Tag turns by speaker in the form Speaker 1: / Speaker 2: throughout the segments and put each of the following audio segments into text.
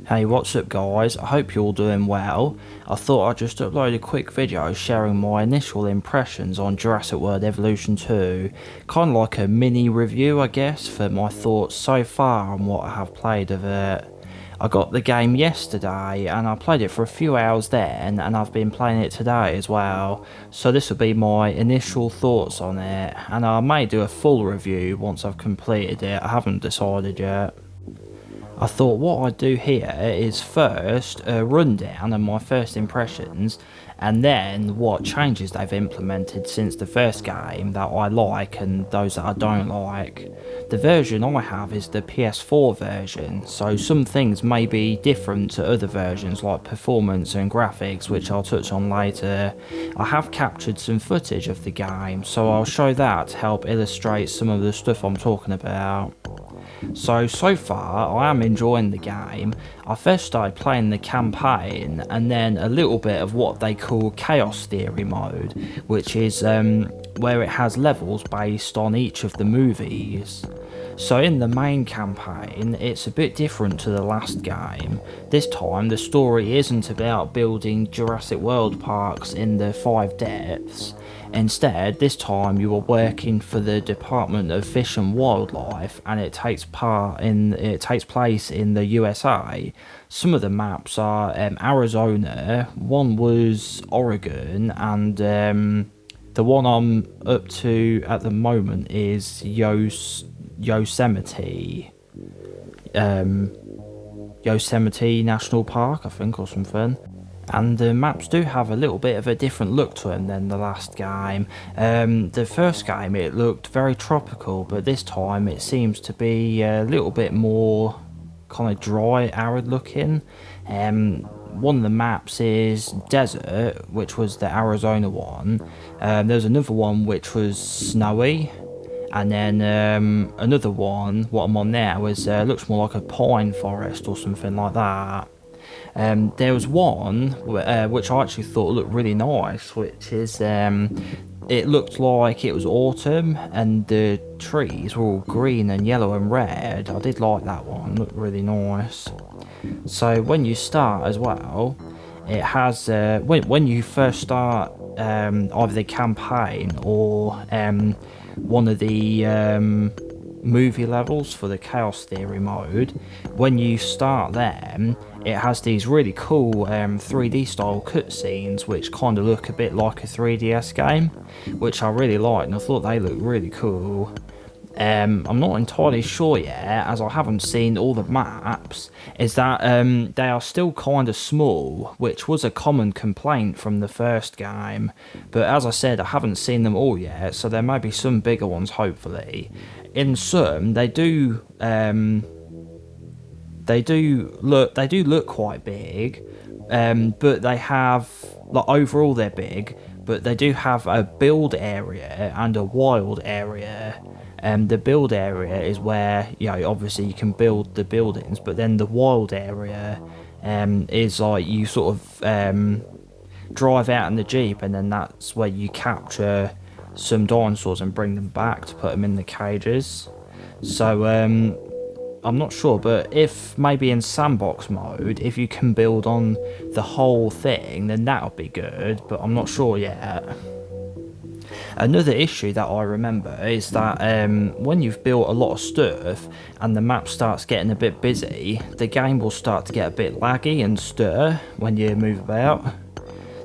Speaker 1: Hey, what's up guys? I hope you're all doing well. I thought I'd just upload a quick video sharing my initial impressions on Jurassic World Evolution 2. Kind of like a mini review I guess for my thoughts so far on what I have played of it. I got the game yesterday and I played it for a few hours then, and I've been playing it today as well. So this will be my initial thoughts on it, and I may do a full review once I've completed it. I haven't decided yet. I thought what I'd do here is first a rundown of my first impressions, and then what changes they've implemented since the first game that I like and those that I don't like. The version I have is the PS4 version, so some things may be different to other versions like performance and graphics, which I'll touch on later. I have captured some footage of the game, so I'll show that to help illustrate some of the stuff I'm talking about. So far I am enjoying the game. I first started playing the campaign and then a little bit of what they call chaos theory mode, which is where it has levels based on each of the movies. So in the main campaign, it's a bit different to the last game. This time the story isn't about building Jurassic World parks in the 5 depths. Instead, this time you are working for the Department of Fish and Wildlife, and it takes place in the USA. Some of the maps are Arizona, one was Oregon, and the one I'm up to at the moment is Yosemite. Yosemite National Park, I think, or something. And the maps do have a little bit of a different look to them than the last game. The first game it looked very tropical, but this time it seems to be a little bit more kind of dry, arid looking. One of the maps is desert, which was the Arizona one. There's another one which was snowy. And then another one, what I'm on now, is looks more like a pine forest or something like that. There was one which I actually thought looked really nice, which is it looked like it was autumn and the trees were all green and yellow and red. I did like that one, looked really nice. So when you start as well, it has when you first start either the campaign or one of the movie levels for the chaos theory mode. When you start them, it has these really cool 3D style cutscenes which kind of look a bit like a 3DS game, which I really liked and I thought they looked really cool. I'm not entirely sure yet, as I haven't seen all the maps, is that they are still kind of small, which was a common complaint from the first game. But as I said, I haven't seen them all yet, so there may be some bigger ones hopefully. In some, they do look quite big, but they have, like, overall they're big, but they do have a build area and a wild area. The build area is where, you know, obviously you can build the buildings, but then the wild area is like you sort of drive out in the Jeep, and then that's where you capture some dinosaurs and bring them back to put them in the cages. So I'm not sure, but if maybe in sandbox mode, if you can build on the whole thing, then that'll be good, but I'm not sure yet. Another issue that I remember is that when you've built a lot of stuff and the map starts getting a bit busy, the game will start to get a bit laggy and stutter when you move about.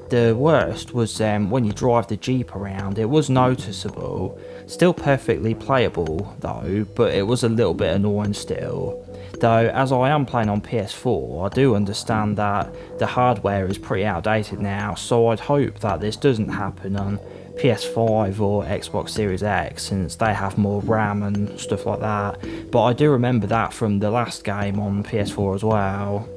Speaker 1: The worst was when you drive the Jeep around. It was noticeable, still perfectly playable though, but it was a little bit annoying still. Though as I am playing on PS4, I do understand that the hardware is pretty outdated now, so I'd hope that this doesn't happen on PS5 or Xbox Series X, since they have more RAM and stuff like that. But I do remember that from the last game on PS4 as well.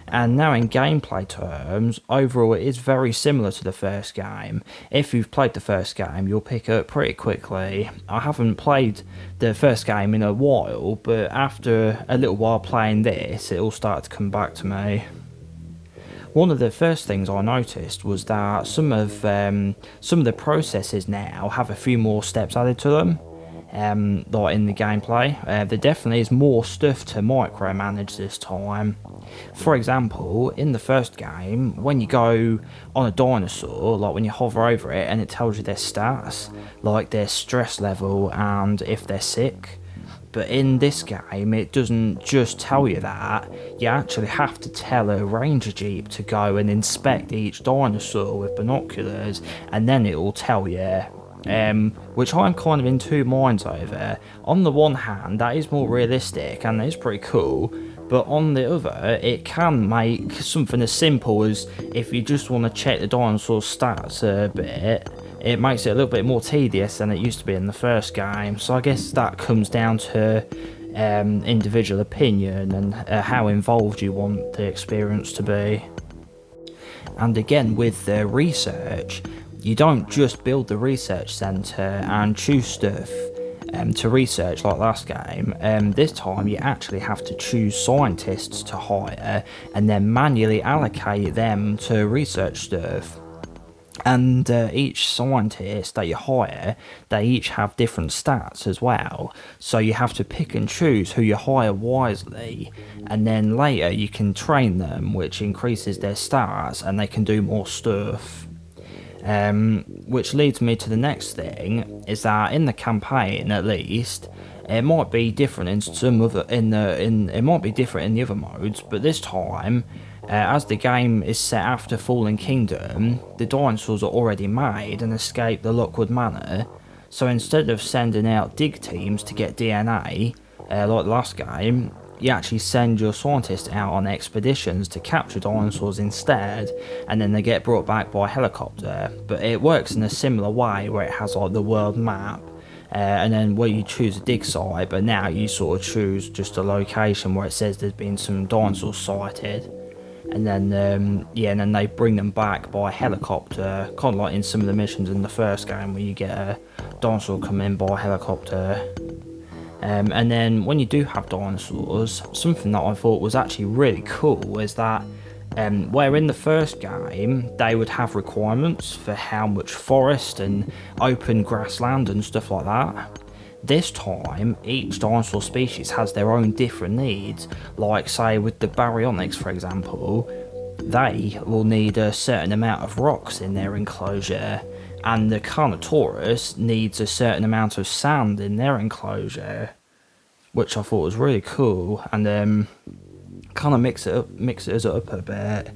Speaker 1: And now in gameplay terms, overall it is very similar to the first game. If you've played the first game, you'll pick up pretty quickly. I haven't played the first game in a while, but after a little while playing this, it'll start to come back to me. one of the first things I noticed was that some of the processes now have a few more steps added to them. Like in the gameplay, there definitely is more stuff to micromanage this time. For example, in the first game, when you go on a dinosaur, like when you hover over it and it tells you their stats, like their stress level and if they're sick. But in this game, it doesn't just tell you that, you actually have to tell a ranger jeep to go and inspect each dinosaur with binoculars, and then it will tell you. Which I'm kind of in two minds over. On the one hand, that is more realistic and it's pretty cool, but on the other, it can make something as simple as if you just want to check the dinosaur stats a bit, it makes it a little bit more tedious than it used to be in the first game. So I guess that comes down to individual opinion and how involved you want the experience to be. And again, with the research, you don't just build the research centre and choose stuff to research like last game. This time you actually have to choose scientists to hire and then manually allocate them to research stuff. And each scientist that you hire, they each have different stats as well. So you have to pick and choose who you hire wisely, and then later you can train them, which increases their stats and they can do more stuff. Which leads me to the next thing, is that in the campaign at least, it might be different in some other it might be different in the other modes, but this time, as the game is set after Fallen Kingdom, the dinosaurs are already made and escape the Lockwood Manor. So instead of sending out dig teams to get DNA, like the last game, you actually send your scientists out on expeditions to capture dinosaurs instead, and then they get brought back by helicopter. But it works in a similar way where it has like the world map, and then where you choose a dig site, but now you sort of choose just a location where it says there's been some dinosaurs sighted. And then, and then they bring them back by helicopter, kind of like in some of the missions in the first game where you get a dinosaur come in by helicopter. And then when you do have dinosaurs, something that I thought was actually really cool is that where in the first game they would have requirements for how much forest and open grassland and stuff like that. This time, each dinosaur species has their own different needs, like say with the baryonyx for example, they will need a certain amount of rocks in their enclosure, and the Carnotaurus needs a certain amount of sand in their enclosure, which I thought was really cool, and kind of mixes it up a bit,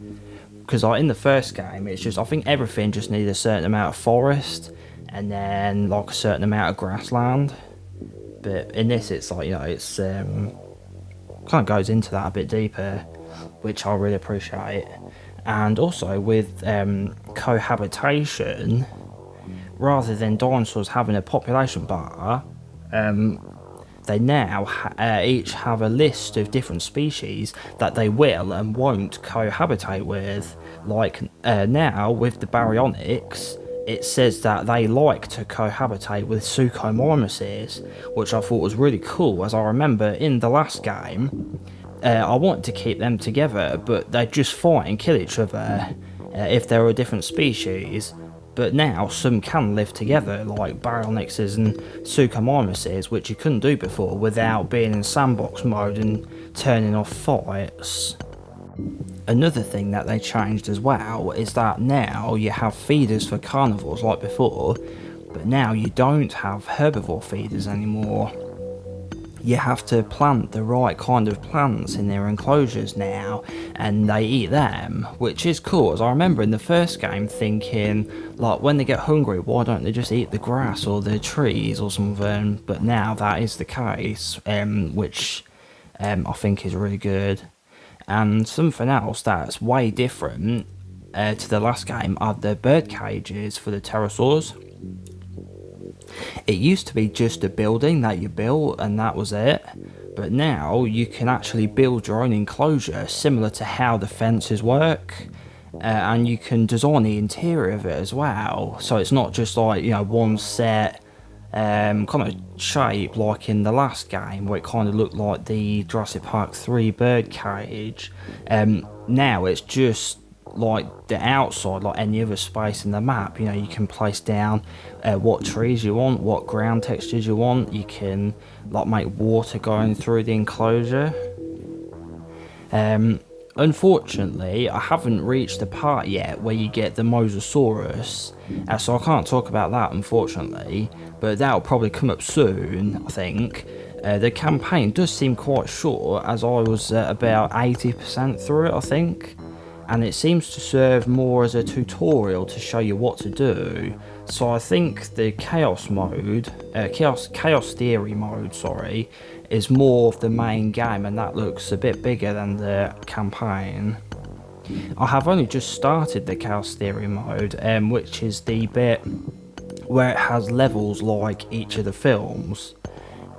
Speaker 1: because like in the first game, it's just I think everything just needs a certain amount of forest, and then like a certain amount of grassland. But in this, it's like, you know, it's kind of goes into that a bit deeper, which I really appreciate. And also with cohabitation, rather than dinosaurs having a population bar, they now each have a list of different species that they will and won't cohabitate with. Like now with the baryonyx, it says that they like to cohabitate with Suchomimuses, which I thought was really cool, as I remember in the last game, I wanted to keep them together, but they'd just fight and kill each other if they were a different species. But now some can live together, like baryonyxes and Suchomimuses, which you couldn't do before without being in sandbox mode and turning off fights. Another thing that they changed as well is that now you have feeders for carnivores like before, but now you don't have herbivore feeders anymore. You have to plant the right kind of plants in their enclosures now, and they eat them, which is cool, as I remember in the first game thinking, like, when they get hungry, why don't they just eat the grass or the trees or something? But now that is the case, which I think is really good. And something else that's way different to the last game are the bird cages for the pterosaurs. It used to be just a building that you built and that was it, but now you can actually build your own enclosure similar to how the fences work, and you can design the interior of it as well, so it's not just like, you know, one set kind of shape like in the last game where it kind of looked like the Jurassic Park 3 bird cage. Now it's just like the outside, like any other space in the map. You know, you can place down what trees you want, what ground textures you want. You can like make water going through the enclosure. Unfortunately, I haven't reached the part yet where you get the Mosasaurus, so I can't talk about that, unfortunately, but that'll probably come up soon, I think. The campaign does seem quite short, as I was about 80% through it, I think, and it seems to serve more as a tutorial to show you what to do. So I think the chaos mode, chaos theory mode, sorry, is more of the main game, and that looks a bit bigger than the campaign. I have only just started the chaos theory mode, which is the bit where it has levels like each of the films.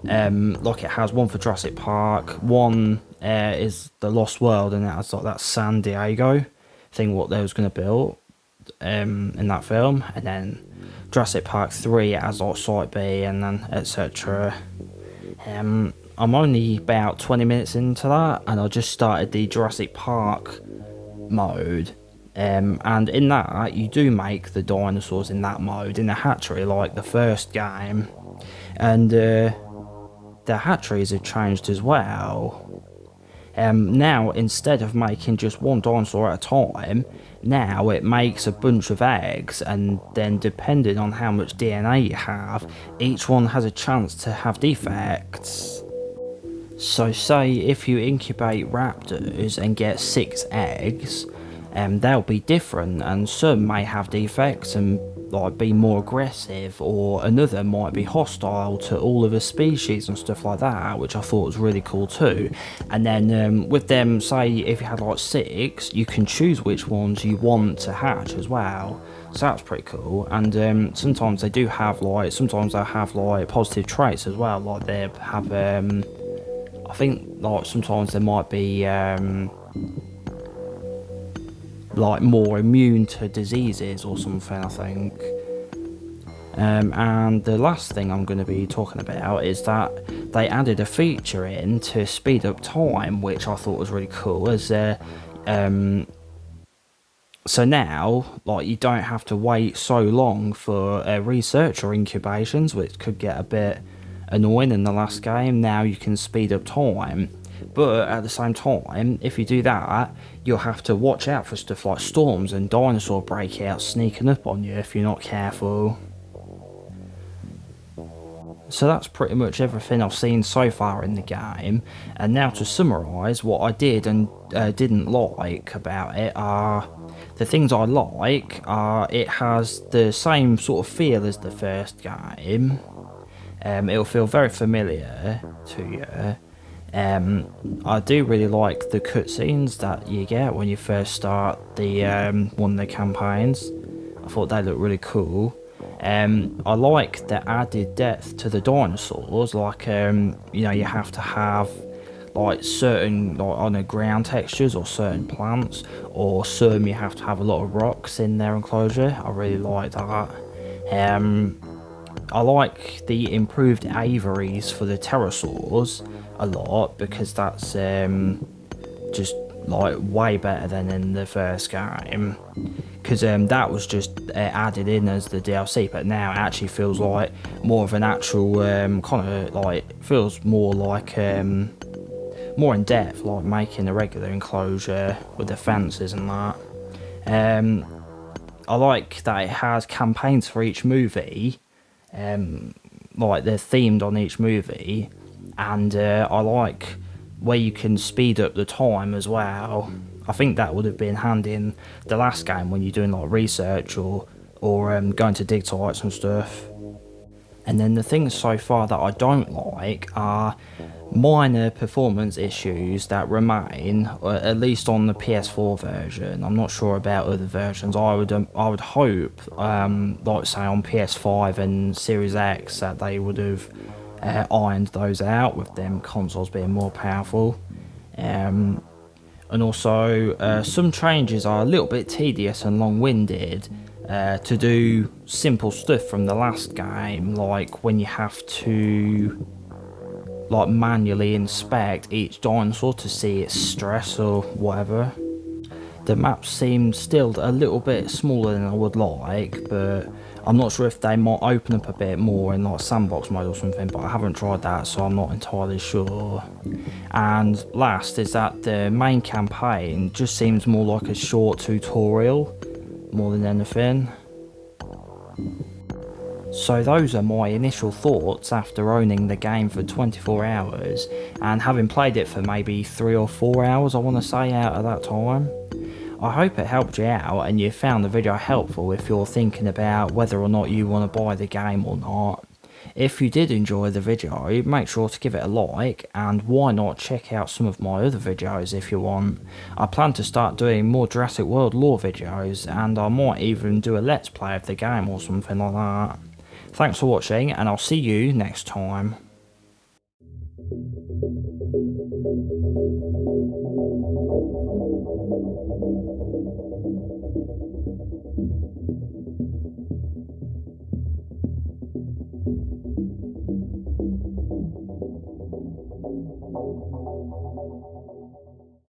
Speaker 1: Like it has one for Jurassic Park, one is the Lost World, and it has like that San Diego thing what they was going to build in that film, and then Jurassic Park 3 it has like Site B, and then etc. I'm only about 20 minutes into that, and I just started the Jurassic Park mode, and in that you do make the dinosaurs in that mode in the hatchery like the first game, and the hatcheries have changed as well. Now instead of making just one dinosaur at a time, now it makes a bunch of eggs, and then depending on how much DNA you have, each one has a chance to have defects. So say if you incubate raptors and get 6 eggs, they'll be different, and some may have defects and like be more aggressive, or another might be hostile to all of the species and stuff like that, which I thought was really cool too. And then with them, say if you had like 6, you can choose which ones you want to hatch as well. So that's pretty cool. And sometimes they do have like, sometimes they'll have like positive traits as well, like they have I think like sometimes they might be like more immune to diseases or something, I think. And the last thing I'm going to be talking about is that they added a feature in to speed up time, which I thought was really cool. As so now, like, you don't have to wait so long for research or incubations, which could get a bit annoying in the last game. Now you can speed up time, but at the same time, if you do that, you'll have to watch out for stuff like storms and dinosaur breakouts sneaking up on you if you're not careful. So that's pretty much everything I've seen so far in the game, and now to summarise what I did and didn't like about it are the things I like are it has the same sort of feel as the first game. It'll feel very familiar to you. I do really like the cutscenes that you get when you first start the one of the campaigns. I thought they looked really cool. I like the added depth to the dinosaurs, like you know, you have to have like certain like on the ground textures or certain plants, or some you have to have a lot of rocks in their enclosure. I really like that. I like the improved aviaries for the pterosaurs a lot, because that's just like way better than in the first game, because that was just added in as the DLC, but now it actually feels like more of an actual kind of like, feels more like more in depth, like making a regular enclosure with the fences and that. I like that it has campaigns for each movie, like they're themed on each movie, and I like where you can speed up the time as well. I think that would have been handy in the last game when you're doing like research or going to dig sites and stuff. And then the things so far that I don't like are minor performance issues that remain, at least on the PS4 version. I'm not sure about other versions. I would hope, like say on PS5 and Series X, that they would have ironed those out with them consoles being more powerful. And also some changes are a little bit tedious and long-winded to do simple stuff from the last game, like when you have to like manually inspect each dinosaur to see its stress or whatever. The maps seem still a little bit smaller than I would like, but I'm not sure if they might open up a bit more in like sandbox mode or something, but I haven't tried that, so I'm not entirely sure. And last is that the main campaign just seems more like a short tutorial more than anything. So those are my initial thoughts after owning the game for 24 hours and having played it for maybe 3 or 4 hours, I want to say, out of that time. I hope it helped you out and you found the video helpful if you're thinking about whether or not you want to buy the game or not. If you did enjoy the video, make sure to give it a like, and why not check out some of my other videos if you want. I plan to start doing more Jurassic World lore videos, and I might even do a let's play of the game or something like that. Thanks for watching, and I'll see you next time.